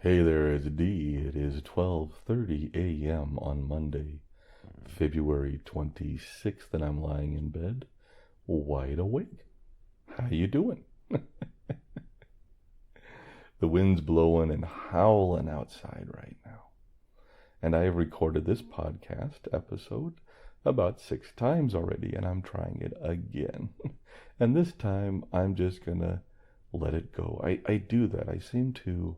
Hey there, it's D. It is 12:30 a.m. on Monday, February 26th, and I'm lying in bed, wide awake. How you doing? The wind's blowing and howling outside right now. And I have recorded this podcast episode about 6 times already, and I'm trying it again. And this time, I'm just gonna let it go. I do that. I seem to...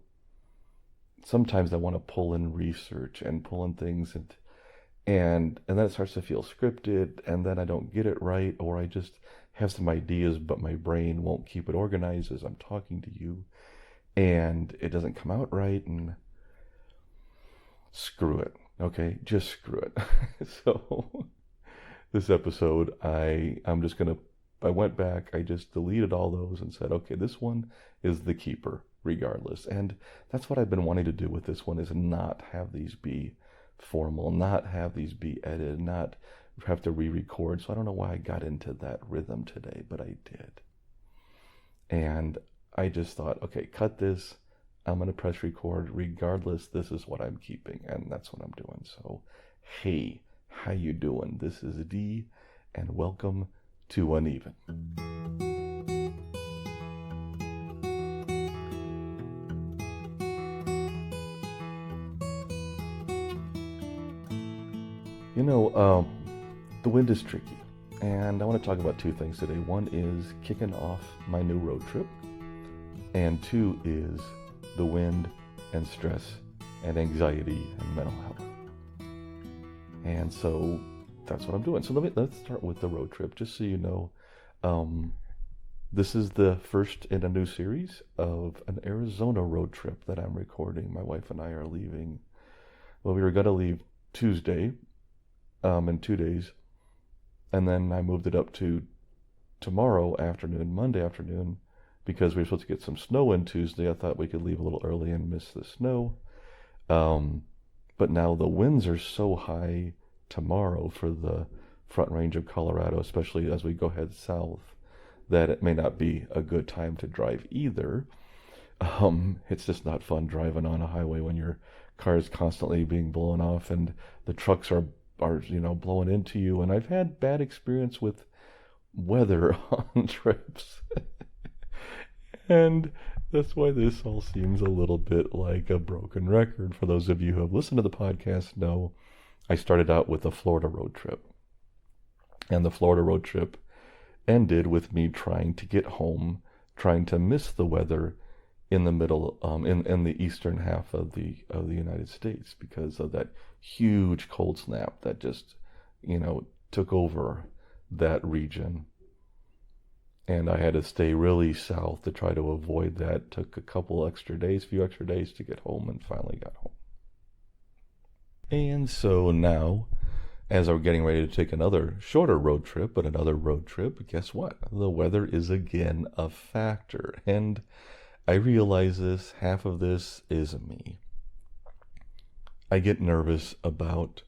Sometimes I want to pull in research and pull in things and then it starts to feel scripted, and then I don't get it right, or I just have some ideas but my brain won't keep it organized as I'm talking to you, and it doesn't come out right, and screw it. Okay, just screw it. So this episode, I went back, I just deleted all those and said, okay, this one is the keeper regardless. And that's what I've been wanting to do with this one, is not have these be formal, not have these be edited, not have to re-record. So I don't know why I got into that rhythm today, but I did. And I just thought, okay, cut this. I'm going to press record. Regardless, this is what I'm keeping, and that's what I'm doing. So, hey, how you doing? This is D, and welcome to Uneven. You know, the wind is tricky, and I want to talk about 2 things today. One is kicking off my new road trip, and 2 is the wind and stress and anxiety and mental health. And so that's what I'm doing. So let's start with the road trip, just so you know. This is the first in a new series of an Arizona road trip that I'm recording. My wife and I are leaving. Well, we were going to leave Tuesday, in 2 days, and then I moved it up to tomorrow afternoon, Monday afternoon, because we were supposed to get some snow in Tuesday. I thought we could leave a little early and miss the snow. But now the winds are so high tomorrow for the front range of Colorado, especially as we go head south, that it may not be a good time to drive either. It's just not fun driving on a highway when your car is constantly being blown off and the trucks are blowing into you. And I've had bad experience with weather on trips. And that's why this all seems a little bit like a broken record. For those of you who have listened to the podcast know I started out with a Florida road trip. And the Florida road trip ended with me trying to get home, trying to miss the weather in the middle, in the eastern half of the United States, because of that huge cold snap that just, took over that region. And I had to stay really south to try to avoid that. Took a few extra days to get home, and finally got home. And so now, as I'm getting ready to take another shorter road trip, guess what? The weather is again a factor. And I realize this, half of this is me. I get nervous about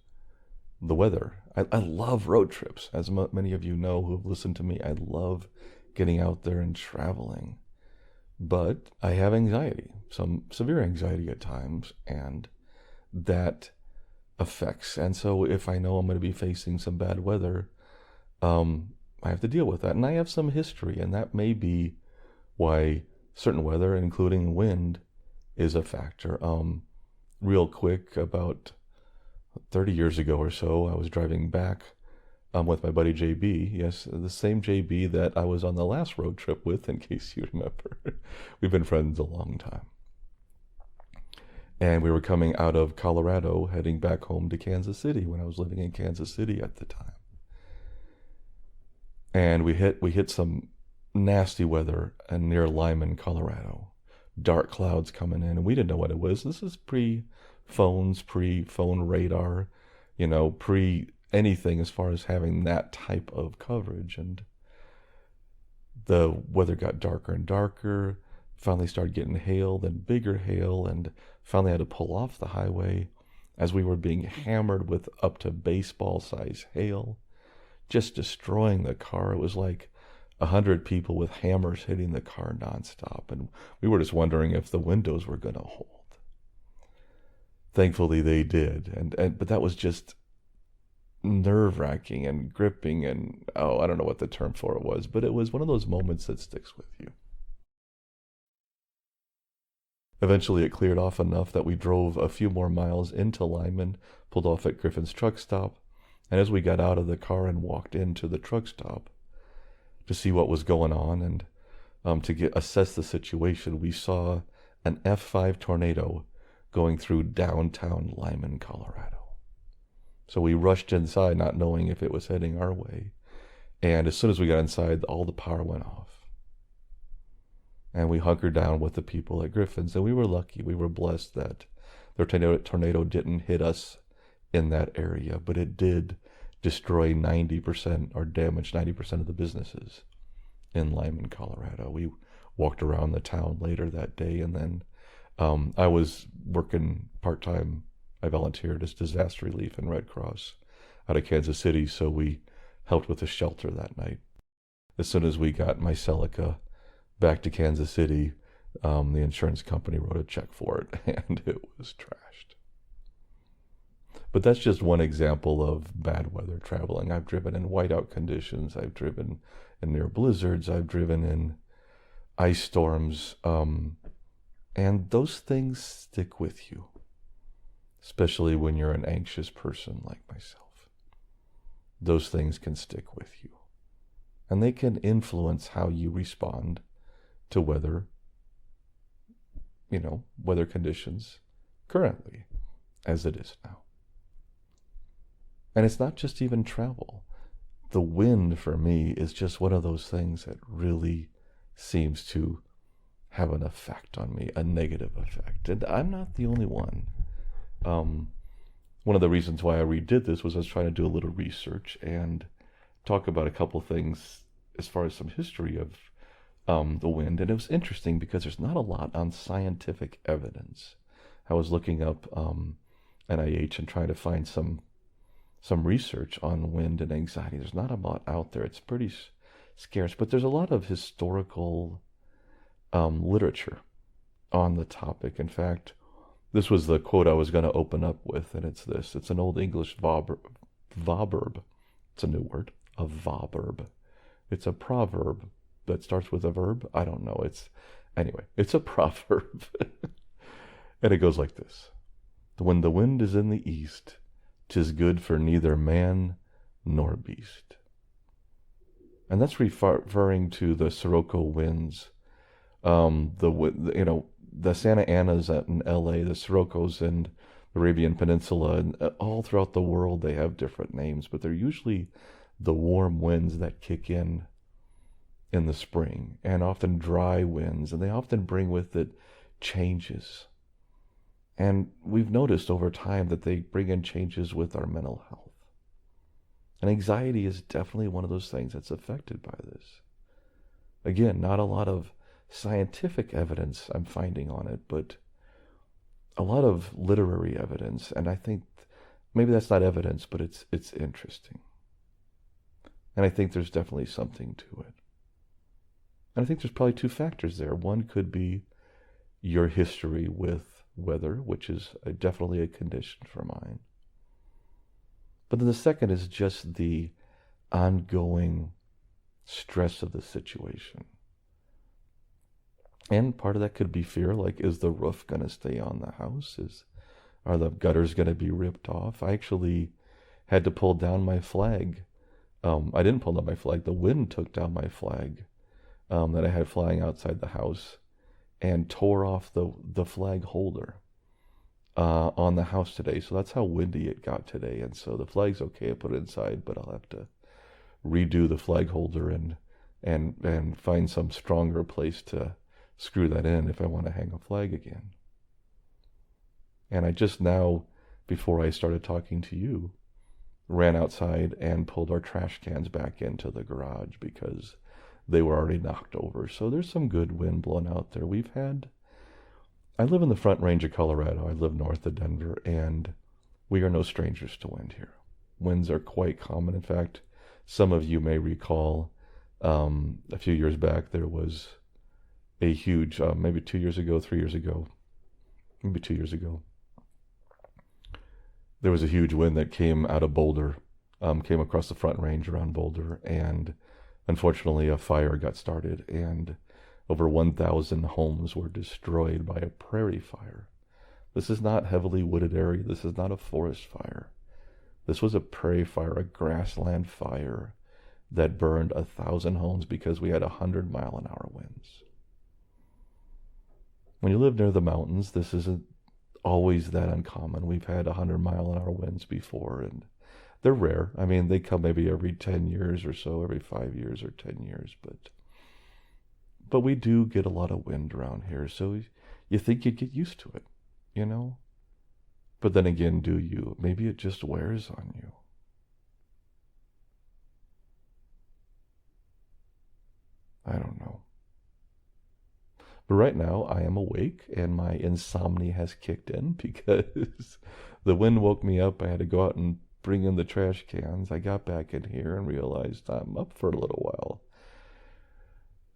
the weather. I love road trips. As many of you know who have listened to me, I love getting out there and traveling. But I have anxiety, some severe anxiety at times, and that affects. And so if I know I'm going to be facing some bad weather, I have to deal with that. And I have some history, and that may be why certain weather, including wind, is a factor. Real quick, about 30 years ago or so, I was driving back with my buddy JB. Yes, the same JB that I was on the last road trip with, in case you remember. We've been friends a long time. And we were coming out of Colorado, heading back home to Kansas City, when I was living in Kansas City at the time. And we hit some nasty weather near Limon, Colorado. Dark clouds coming in, and we didn't know what it was. This is pre-phones, pre-phone radar, pre-anything as far as having that type of coverage. And the weather got darker and darker, finally started getting hail, then bigger hail, and finally had to pull off the highway as we were being hammered with up to baseball-size hail, just destroying the car. It was like 100 people with hammers hitting the car nonstop, and we were just wondering if the windows were going to hold. Thankfully they did. But that was just nerve-wracking and gripping, and I don't know what the term for it was, but it was one of those moments that sticks with you. Eventually it cleared off enough that we drove a few more miles into Lyman, pulled off at Griffin's truck stop, and as we got out of the car and walked into the truck stop to see what was going on and to assess the situation, we saw an F5 tornado going through downtown Lyman, Colorado. So we rushed inside not knowing if it was heading our way. And as soon as we got inside, all the power went off. And we hunkered down with the people at Griffin's. And we were lucky. We were blessed that the tornado didn't hit us in that area. But it did destroy 90% or damage 90% of the businesses in Lyman, Colorado. We walked around the town later that day. And then I was working part-time. I volunteered as disaster relief in Red Cross out of Kansas City, so we helped with the shelter that night. As soon as we got my Celica back to Kansas City, the insurance company wrote a check for it, and it was trashed. But that's just one example of bad weather traveling. I've driven in whiteout conditions. I've driven in near blizzards. I've driven in ice storms, and those things stick with you. Especially when you're an anxious person like myself. Those things can stick with you. And they can influence how you respond to weather conditions currently, as it is now. And it's not just even travel. The wind, for me, is just one of those things that really seems to have an effect on me, a negative effect. And I'm not the only one. One of the reasons why I redid this was I was trying to do a little research and talk about a couple things as far as some history of the wind. And it was interesting because there's not a lot on scientific evidence. I was looking up NIH and trying to find some research on wind and anxiety. There's not a lot out there. It's pretty scarce, but there's a lot of historical literature on the topic. In fact, this was the quote I was going to open up with, and it's this. It's an old English proverb. It's a new word, a proverb. It's a proverb that starts with a verb. I don't know. It's a proverb. And it goes like this. When the wind is in the east, 'tis good for neither man nor beast. And that's referring to the Sirocco winds. The Santa Anas in LA, the Siroccos in the Arabian Peninsula, and all throughout the world they have different names, but they're usually the warm winds that kick in the spring, and often dry winds, and they often bring with it changes. And we've noticed over time that they bring in changes with our mental health. And anxiety is definitely one of those things that's affected by this. Again, not a lot of scientific evidence I'm finding on it, but a lot of literary evidence, and I think maybe that's not evidence, but it's interesting. And I think there's definitely something to it. And I think there's probably two factors there. One could be your history with weather, which is definitely a condition for mine. But then the second is just the ongoing stress of the situation. And part of that could be fear, like, is the roof going to stay on the house? Are the gutters going to be ripped off? I actually had to pull down my flag. I didn't pull down my flag. The wind took down my flag that I had flying outside the house and tore off the flag holder on the house today. So that's how windy it got today. And so the flag's okay. I put it inside, but I'll have to redo the flag holder and find some stronger place to screw that in if I want to hang a flag again. And I just now, before I started talking to you, ran outside and pulled our trash cans back into the garage because they were already knocked over. So there's some good wind blowing out there. I live in the Front Range of Colorado. I live north of Denver, and we are no strangers to wind here. Winds are quite common. In fact, some of you may recall a few years back there was a huge, maybe 2 years ago, 3 years ago, maybe 2 years ago, there was a huge wind that came out of Boulder, came across the Front Range around Boulder, and unfortunately a fire got started, and over 1,000 homes were destroyed by a prairie fire. This is not heavily wooded area. This is not a forest fire. This was a prairie fire, a grassland fire that burned 1,000 homes because we had 100-mile-an-hour winds. When you live near the mountains, this isn't always that uncommon. We've had 100-mile-an-hour winds before, and they're rare. I mean, they come maybe every 10 years or so, every 5 years or 10 years, but we do get a lot of wind around here, so you think you'd get used to it, you know? But then again, do you? Maybe it just wears on you. I don't know. But right now, I am awake, and my insomnia has kicked in because the wind woke me up. I had to go out and bring in the trash cans. I got back in here and realized I'm up for a little while.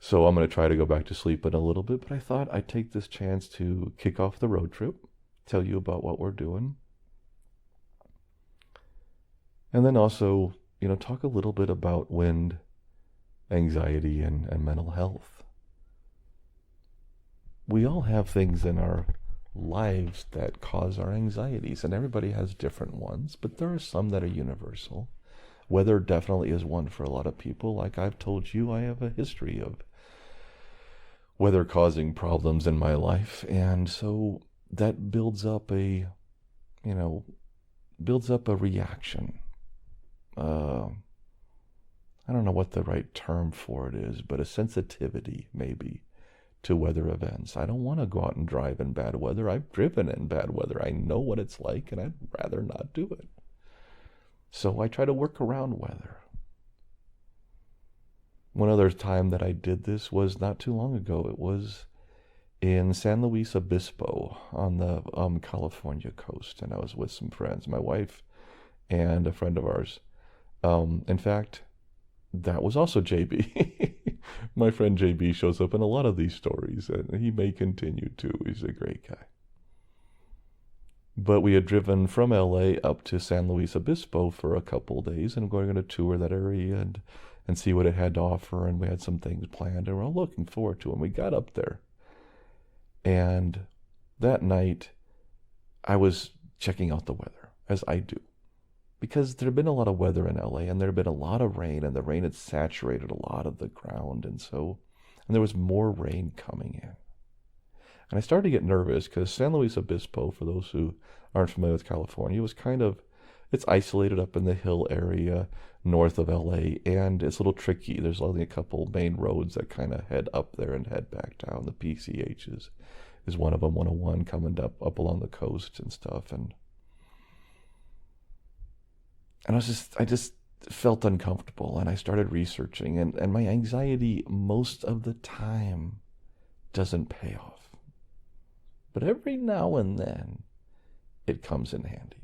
So I'm going to try to go back to sleep in a little bit, but I thought I'd take this chance to kick off the road trip, tell you about what we're doing, and then also, talk a little bit about wind, anxiety, and mental health. We all have things in our lives that cause our anxieties, and everybody has different ones, but there are some that are universal. Weather definitely is one for a lot of people. Like I've told you, I have a history of weather causing problems in my life, and so that builds up a reaction. I don't know what the right term for it is, but a sensitivity maybe to weather events. I don't want to go out and drive in bad weather. I've driven in bad weather. I know what it's like, and I'd rather not do it. So I try to work around weather. One other time that I did this was not too long ago. It was in San Luis Obispo on the California coast, and I was with some friends, my wife and a friend of ours. In fact, that was also JB. My friend JB shows up in a lot of these stories, and he may continue to. He's a great guy. But we had driven from LA up to San Luis Obispo for a couple of days, and we're going to tour that area and see what it had to offer, and we had some things planned, and we're all looking forward to it. And we got up there, and that night I was checking out the weather, as I do, because there had been a lot of weather in LA, and there had been a lot of rain, and the rain had saturated a lot of the ground, and there was more rain coming in. And I started to get nervous because San Luis Obispo, for those who aren't familiar with California, was it's isolated up in the hill area north of LA, and it's a little tricky. There's only a couple main roads that kind of head up there and head back down. The PCH is one of them, 101 coming up along the coast and stuff. And I just felt uncomfortable, and I started researching, and my anxiety most of the time doesn't pay off. But every now and then, it comes in handy.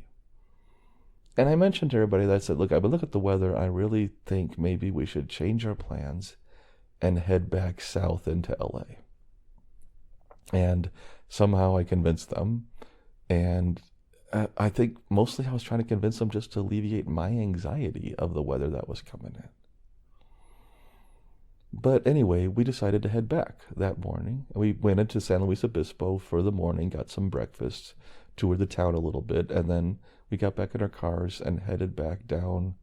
And I mentioned to everybody that I said, look, I've been looking at the weather. I really think maybe we should change our plans and head back south into LA. And somehow I convinced them. And I think mostly I was trying to convince them just to alleviate my anxiety of the weather that was coming in. But anyway, we decided to head back that morning. We went into San Luis Obispo for the morning, got some breakfast, toured the town a little bit, and then we got back in our cars and headed back down.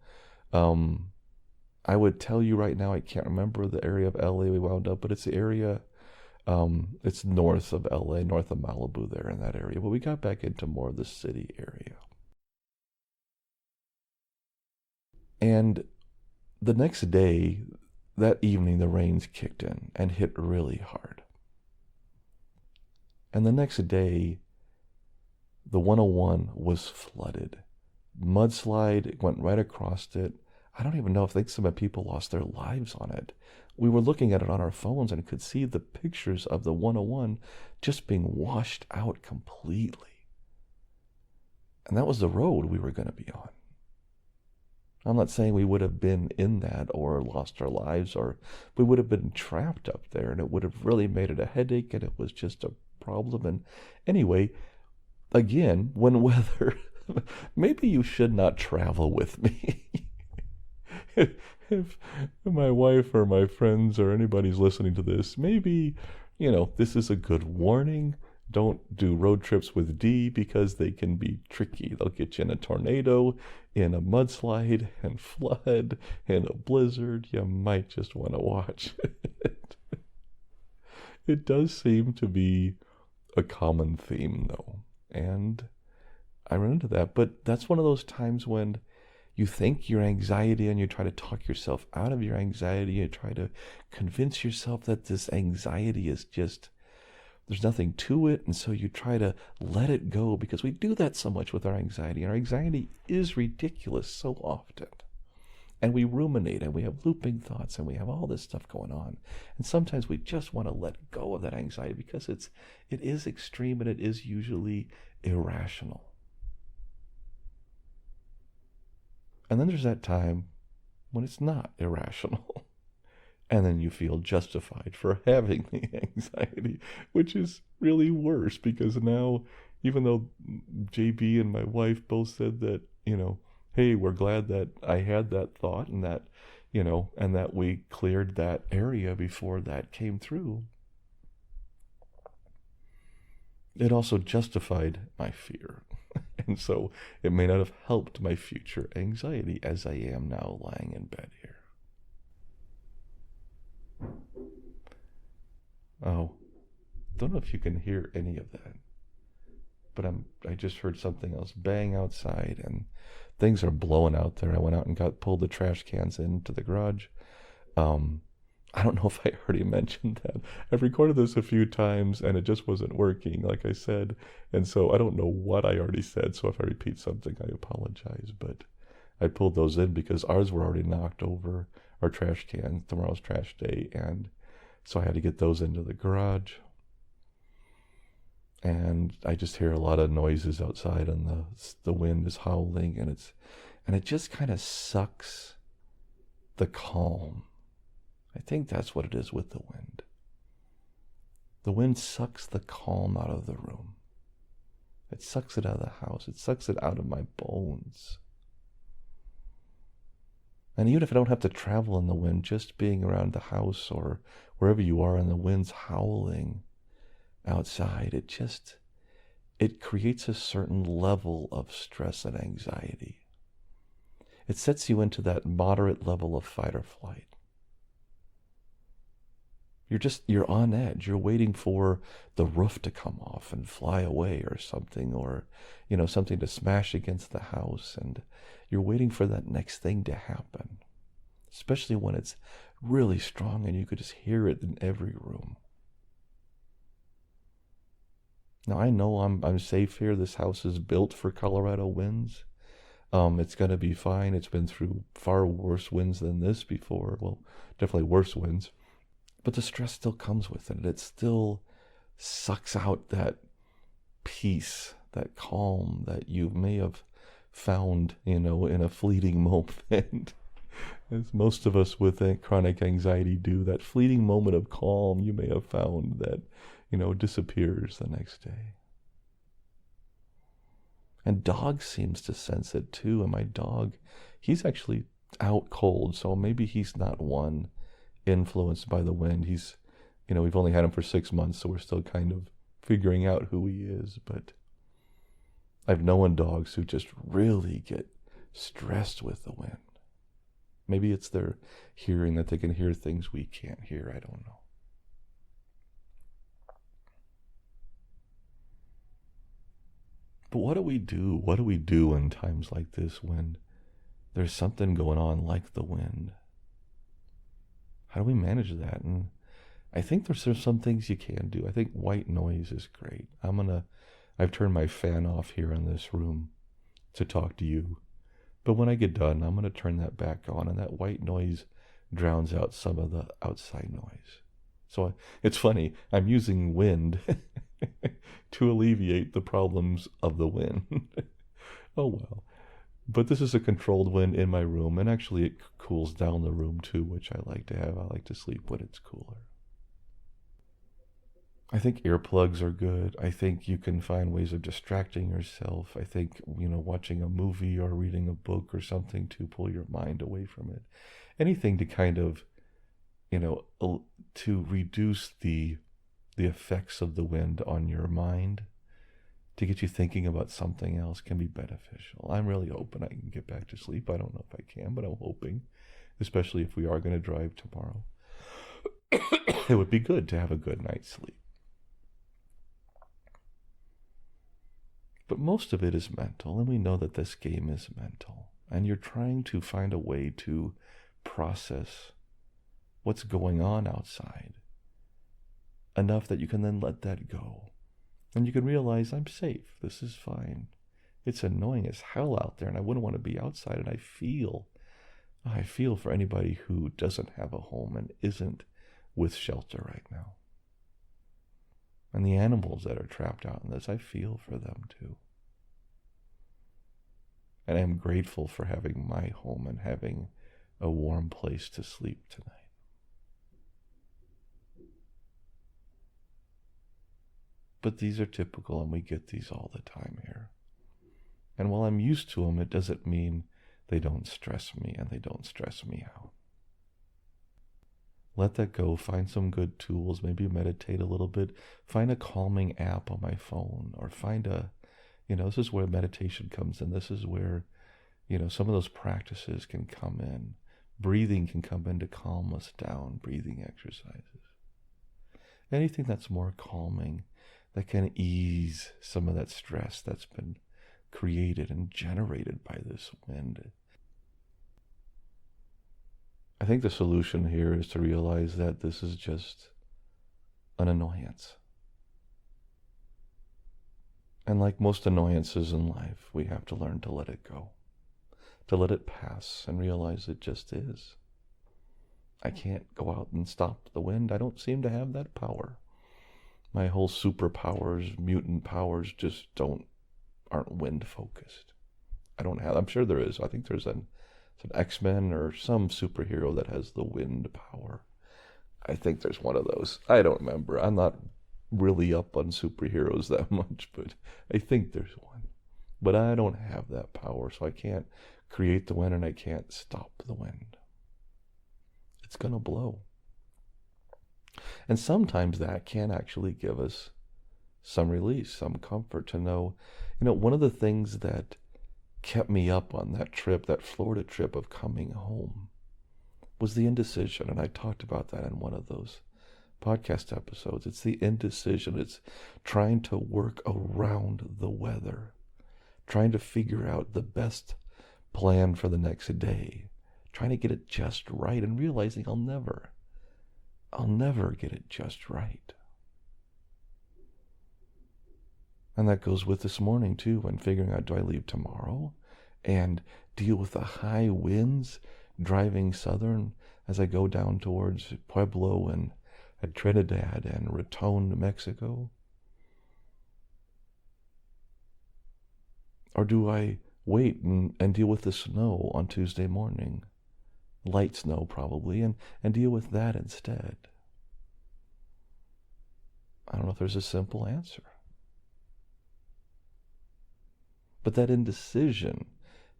I would tell you right now, I can't remember the area of LA we wound up, but it's the area, it's north of LA, north of Malibu there in that area. But we got back into more of the city area. And the next day, that evening, the rains kicked in and hit really hard. And the next day, the 101 was flooded. Mudslide went right across it. I don't even know if some people lost their lives on it. We were looking at it on our phones and could see the pictures of the 101 just being washed out completely. And that was the road we were going to be on. I'm not saying we would have been in that or lost our lives, or we would have been trapped up there, and it would have really made it a headache, and it was just a problem. And anyway, again, when weather maybe you should not travel with me. If my wife or my friends or anybody's listening to this, maybe, this is a good warning. Don't do road trips with D because they can be tricky. They'll get you in a tornado, in a mudslide, and flood, in a blizzard. You might just want to watch it. It does seem to be a common theme, though. And I run into that. But that's one of those times when you think your anxiety and you try to talk yourself out of your anxiety. You try to convince yourself that this anxiety is just, there's nothing to it. And so you try to let it go, because we do that so much with our anxiety. And our anxiety is ridiculous so often. And we ruminate and we have looping thoughts and we have all this stuff going on. And sometimes we just want to let go of that anxiety because it is extreme and it is usually irrational. And then there's that time when it's not irrational. And then you feel justified for having the anxiety, which is really worse, because now, even though JB and my wife both said that, hey, we're glad that I had that thought and that, and that we cleared that area before that came through, it also justified my fear. And so it may not have helped my future anxiety as I am now lying in bed here. Oh, don't know if you can hear any of that, but I just heard something else bang outside, and things are blowing out there. I went out and pulled the trash cans into the garage. I don't know if I already mentioned that. I've recorded this a few times and it just wasn't working, like I said. And so I don't know what I already said. So if I repeat something, I apologize. But I pulled those in because ours were already knocked over, our trash can, tomorrow's trash day. And so I had to get those into the garage. And I just hear a lot of noises outside, and the wind is howling, and it just kind of sucks the calm. I think that's what it is with the wind. The wind sucks the calm out of the room. It sucks it out of the house. It sucks it out of my bones. And even if I don't have to travel in the wind, just being around the house or wherever you are and the wind's howling outside, it creates a certain level of stress and anxiety. It sets you into that moderate level of fight or flight. You're on edge. You're waiting for the roof to come off and fly away or something, or, something to smash against the house. And you're waiting for that next thing to happen, especially when it's really strong and you could just hear it in every room. Now, I know I'm safe here. This house is built for Colorado winds. It's going to be fine. It's been through far worse winds than this before. Well, definitely worse winds. But the stress still comes with it. It still sucks out that peace, that calm that you may have found, in a fleeting moment. As most of us with chronic anxiety do, that fleeting moment of calm you may have found that, disappears the next day. And dog seems to sense it too. And my dog, he's actually out cold, so maybe he's not one influenced by the wind. He's, we've only had him for 6 months, so we're still kind of figuring out who he is. But I've known dogs who just really get stressed with the wind. Maybe it's their hearing, that they can hear things we can't hear. I don't know. But what do we do? What do we do in times like this when there's something going on like the wind? How do we manage that? And I think there's some things you can do. I think white noise is great. I've turned my fan off here in this room to talk to you. But when I get done, I'm going to turn that back on, and that white noise drowns out some of the outside noise. So it's funny, I'm using wind to alleviate the problems of the wind. Oh well. But this is a controlled wind in my room, and actually it cools down the room too, which I like to have. I like to sleep when it's cooler. I think earplugs are good. I think you can find ways of distracting yourself. I think, watching a movie or reading a book or something to pull your mind away from it. Anything to kind of, to reduce the effects of the wind on your mind, to get you thinking about something else, can be beneficial. I'm really hoping I can get back to sleep. I don't know if I can, but I'm hoping, especially if we are going to drive tomorrow. It would be good to have a good night's sleep. But most of it is mental, and we know that this game is mental. And you're trying to find a way to process what's going on outside enough that you can then let that go. And you can realize, I'm safe. This is fine. It's annoying as hell out there, and I wouldn't want to be outside. And I feel for anybody who doesn't have a home and isn't with shelter right now. And the animals that are trapped out in this, I feel for them too. And I'm grateful for having my home and having a warm place to sleep tonight. But these are typical, and we get these all the time here. And while I'm used to them, it doesn't mean they don't stress me and they don't stress me out. Let that go. Find some good tools. Maybe meditate a little bit. Find a calming app on my phone, or find this is where meditation comes in. This is where, some of those practices can come in. Breathing can come in to calm us down. Breathing exercises. Anything that's more calming, that can ease some of that stress that's been created and generated by this wind. I think the solution here is to realize that this is just an annoyance. And like most annoyances in life, we have to learn to let it go, to let it pass and realize it just is. I can't go out and stop the wind. I don't seem to have that power. My whole superpowers, mutant powers just aren't wind focused. I'm sure there is. I think there's an X-Men or some superhero that has the wind power. I think there's one of those. I don't remember. I'm not really up on superheroes that much, but I think there's one. But I don't have that power, so I can't create the wind and I can't stop the wind. It's going to blow. And sometimes that can actually give us some release, some comfort to know, one of the things that kept me up on that trip, that Florida trip of coming home, was the indecision. And I talked about that in one of those podcast episodes. It's the indecision. It's trying to work around the weather, trying to figure out the best plan for the next day, trying to get it just right, and realizing I'll never get it just right. And that goes with this morning too, when figuring out, do I leave tomorrow and deal with the high winds driving southern as I go down towards Pueblo and Trinidad and Raton, New Mexico? Or do I wait and deal with the snow on Tuesday morning? Light snow probably, and deal with that instead. I don't know if there's a simple answer. But that indecision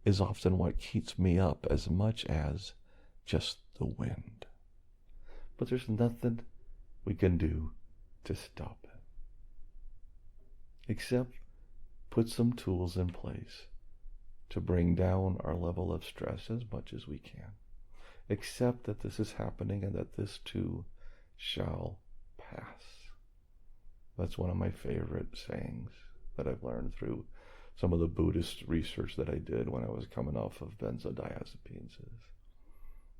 is often what keeps me up as much as just the wind. But there's nothing we can do to stop it, except put some tools in place to bring down our level of stress as much as we can. Accept that this is happening and that this too shall pass. That's one of my favorite sayings that I've learned through some of the Buddhist research that I did when I was coming off of benzodiazepines.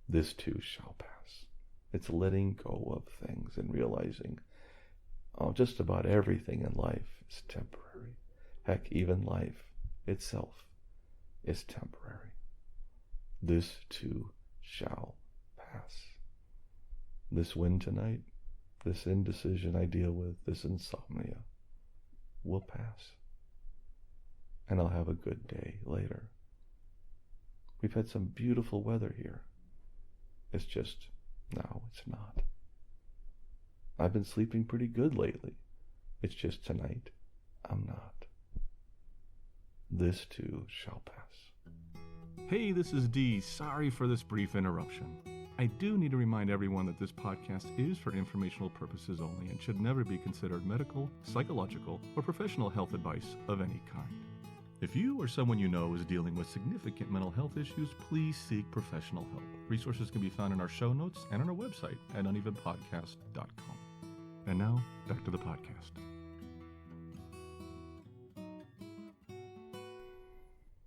This too shall pass. It's letting go of things and realizing just about everything in life is temporary. Heck, even life itself is temporary. This too shall pass. This wind tonight, this indecision I deal with, this insomnia, will pass. And I'll have a good day later. We've had some beautiful weather here. It's just, now it's not. I've been sleeping pretty good lately. It's just tonight, I'm not. This too shall pass. Hey, this is Dee. Sorry for this brief interruption. I do need to remind everyone that this podcast is for informational purposes only and should never be considered medical, psychological, or professional health advice of any kind. If you or someone you know is dealing with significant mental health issues, please seek professional help. Resources can be found in our show notes and on our website at unevenpodcast.com. And now, back to the podcast.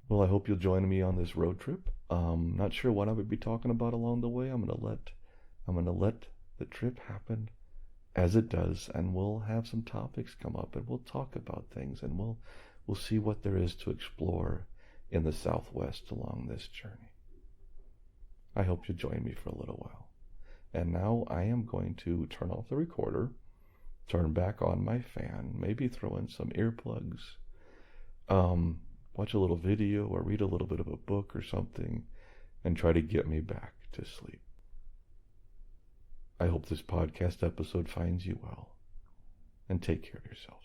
Well, I hope you'll join me on this road trip. Not sure what I would be talking about along the way. I'm gonna let the trip happen as it does, and we'll have some topics come up, and we'll talk about things, and we'll see what there is to explore in the Southwest along this journey. I hope you'll join me for a little while. And now I am going to turn off the recorder, turn back on my fan, maybe throw in some earplugs, watch a little video or read a little bit of a book or something, and try to get me back to sleep. I hope this podcast episode finds you well, and take care of yourself.